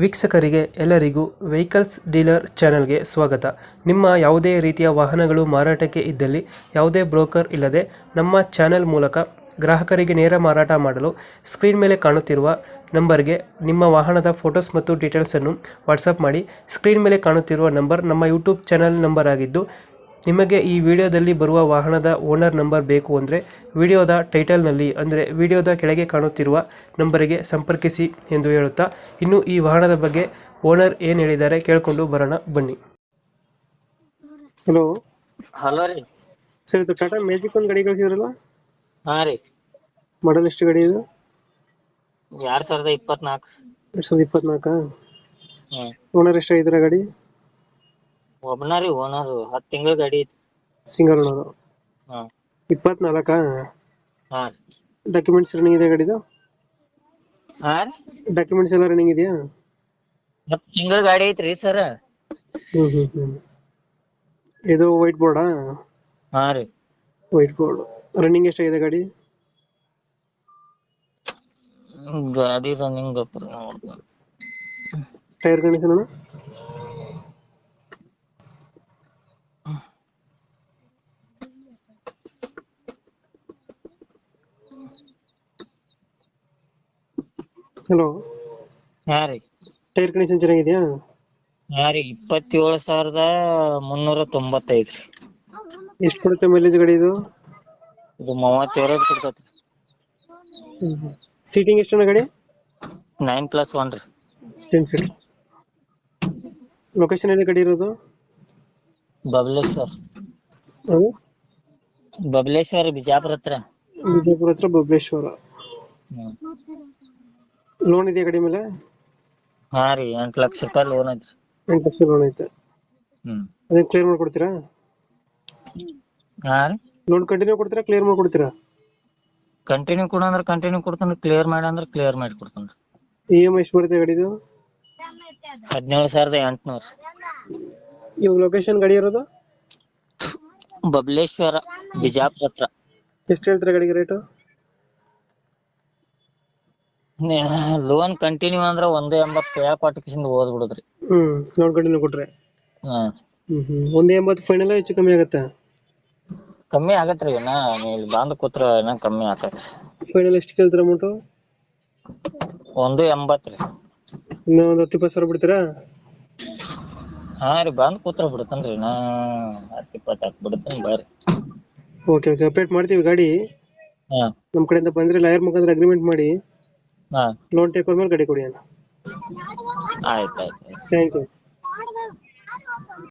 ವೀಕ್ಷಕರಿಗೆ ಎಲ್ಲರಿಗೂ vehicles dealer ಚಾನೆಲ್ಗೆ ಸ್ವಾಗತ. ನಿಮ್ಮ ಯಾವುದೇ ರೀತಿಯ ವಾಹನಗಳು ಮಾರಾಟಕ್ಕೆ ಇದ್ದಲ್ಲಿ ಯಾವುದೇ ಬ್ರೋಕರ್ ಇಲ್ಲದೆ ನಮ್ಮ ಚಾನೆಲ್ ಮೂಲಕ ಗ್ರಾಹಕರಿಗೆ ನೇರ ಮಾರಾಟ ಮಾಡಲು ಸ್ಕ್ರೀನ್ ಮೇಲೆ ಕಾಣುತ್ತಿರುವ ನಂಬರ್ಗೆ ನಿಮ್ಮ ವಾಹನದ ಫೋಟೋಸ್ ಮತ್ತು ಡೀಟೇಲ್ಸನ್ನು ವಾಟ್ಸಪ್ ಮಾಡಿ. ಸ್ಕ್ರೀನ್ ಮೇಲೆ ಕಾಣುತ್ತಿರುವ ನಂಬರ್ ನಮ್ಮ ಯೂಟ್ಯೂಬ್ ಚಾನೆಲ್ ನಂಬರ್ ಆಗಿದ್ದು, ನಿಮಗೆ ಈ ವಿಡಿಯೋದಲ್ಲಿ ಬರುವ ವಾಹನದ ಓನರ್ ನಂಬರ್ ಬೇಕು ಅಂದರೆ ವಿಡಿಯೋದ ಟೈಟಲ್ನಲ್ಲಿ ಅಂದರೆ ವಿಡಿಯೋದ ಕೆಳಗೆ ಕಾಣುತ್ತಿರುವ ನಂಬರಿಗೆ ಸಂಪರ್ಕಿಸಿ ಎಂದು ಹೇಳುತ್ತಾ, ಇನ್ನು ಈ ವಾಹನದ ಬಗ್ಗೆ ಓನರ್ ಏನು ಹೇಳಿದ್ದಾರೆ ಕೇಳಿಕೊಂಡು ಬರೋಣ ಬನ್ನಿ. ಹಲೋ ಹಲೋ ರೀ. ಸರ್, ಇದು ಟಾಟಾ ಮ್ಯಾಜಿಕ್ ಒಂದು ಗಾಡಿ ಕಳಿಸಿದ್ರಲ್ಲ, ಹಾ ರೀ. ಮಾಡಲ್ ಎಷ್ಟು ಗಾಡಿ ಇದು? 2024. 2024. ಹ್ಮ್. ಓನರ್ ಎಷ್ಟಾಗಿದ್ದಾರೆ ಗಾಡಿ? ಒಬ್ಬನ ರೀ ಓನರ್. 10 ತಿಂಗಳ ಗಾಡಿ ಐತಿ. Single owner. ಹಾ 24. ಹಾ ರೀ. ಡಾಕ್ಯುಮೆಂಟ್ಸ್ ರನ್ನಿಂಗ್ ಇದೆ ಗಾಡಿದು? ಹಾ ರೀ. ಡಾಕ್ಯುಮೆಂಟ್ಸ್ ಎಲ್ಲ ರನ್ನಿಂಗ್ ಇದೆಯಾ? 10 ತಿಂಗಳ ಗಾಡಿ ಐತ್ರಿ ಸರ್. ಇದು ವೈಟ್ ಬೋರ್ಡಾ? ಹಾ ರೀ. White board. ರನ್ನಿಂಗ್ ಎಷ್ಟಾಗಿದೆ ಗಾಡಿ? ಗಾಡಿ ರನ್ನಿಂಗ್ ಟೈರ್ ಕಂಡೀಷನ್ ಅಣ್ಣ? ಹಲೋ. ಹಾ ರೀ. ಟೈರ್ ಕಂಡೀಷನ್ ಚೆನ್ನಾಗಿದೆಯಾ? ಹಾ ರೀ. 27,395 ರೀ. ಎಷ್ಟು ಕೊಡುತ್ತೆ ಮೈಲೇಜ್ ಗಾಡಿ ಇದು? ಇದು 37 ಕೊಡ್ತೈತಿ. ಸೀಟಿಂಗ್ ಎಷ್ಟು ಗಾಡಿ? 9+1 ರೀ. 10 ಸೀಟ್. ಲೊಕೇಶನ್ ಎಲ್ಲಿ ಗಾಡಿ ಇರೋದು? ಬಬಲೇಶ್ವರ್. ಅದು ಬಬಲೇಶ್ವರ, ಬಿಜಾಪುರ ಹತ್ರ. ಬಿಜಾಪುರ ಹತ್ರ ಬಬಲೇಶ್ವರ. ಹ್ಮ್. ಲೋನ್ ಇದೆಯಾ ಗಾಡಿ ಮೇಲೆ? ಹಾ ರೀ. 8 ಲಕ್ಷ ರೂಪಾಯಿ ಲೋನ್ ಐತ್ರಿ. 8 ಲಕ್ಷ ಲೋನ್ ಐತೆ. ಹ್ಮ್. ಅದನ್ನ ಕ್ಲಿಯರ್ ಮಾಡ್ಕೊಡ್ತೀರಾ? ಹಾ ರೀ. ಲೋನ್ ಕಂಟಿನ್ಯೂ ಕೊಡ್ತೀರಾ, ಕ್ಲಿಯರ್ ಮಾಡ್ಕೊಡ್ತೀರಾ? ಕಂಟಿನ್ಯೂ ಕೊಡು ಅಂದ್ರೆ ಕಂಟಿನ್ಯೂ ಕೊಡ್ತಾನ, ಕ್ಲಿಯರ್ ಮಾಡಿ ಅಂದ್ರೆ ಕ್ಲಿಯರ್ ಮಾಡಿ ಕೊಡ್ತಾನ. EMI ಎಷ್ಟು ಬರುತ್ತೆ ಗಾಡಿದು? 17,800. ಇವಾಗ ಲೊಕೇಶನ್ ಗಾಡಿ ಇರೋದು? ಬಬಲೇಶ್ವರ, ಬಿಜಾಪುರ ಹತ್ರ. ಎಷ್ಟು ಹೇಳ್ತೀರಾ ಗಾಡಿಗೆ ರೇಟು? ಲೋನ್ ಕಂಟಿನ್ಯೂ ಅಂದ್ರ 180 ಪಾಟಿಕಿಸಿಂದ ಓದ್ ಬಿಡುದ್ರಿ. ಲೋನ್ ಕಂಟಿನ್ಯೂ ಕೊಟ್ರೆ? ಹಾ. 180 ಫೈನಲ್, ಹೆಚ್ಚು ಕಮ್ಮಿ ಆಗುತ್ತಾ? ಕಮ್ಮಿ ಆಗತ್ರಿ. ನೀವು ಇಲ್ಲಿ ಬಂದ್ ಕೂತ್ರ ಕಮ್ಮಿ ಆಗತ್ರಿ. ಫೈನಲ್ ಎಷ್ಟು ಕೇಳ್ತೀರಾ ಅಮೌಂಟು? 180 ರೀ. ಇನ್ನೂ ಒಂದು 10-20 ಸಾವಿರ ಬಿಡ್ತೀರಾ? ಹಾ ರೀ. ಬಂದ್ ಕೂತ್ರ ಬಿಡ್ತೇನ್ರಿ. 10-20 ಹಾಕಿ ಬಿಡ್ತೇನೆ ಬರ್ರಿ. ಓಕೆ ಅಪ್ಡೇಟ್ ಮಾಡ್ತೀವಿ ಗಾಡಿ. ಹಾ. ನಮ್ಮ ಕಡೆಯಿಂದ ಬಂದ್ರೆ ಲಾಯರ್ ಮುಖಾಂತರ ಅಗ್ರಿಮೆಂಟ್ ಮಾಡಿ ಹಾ. ಲೋನ್ ಟೇಕ್ ಮೇಲೆ ಗಾಡಿ ಕೊಡಿ ಅಣ್ಣ. ಆಯ್ತು. Thank you.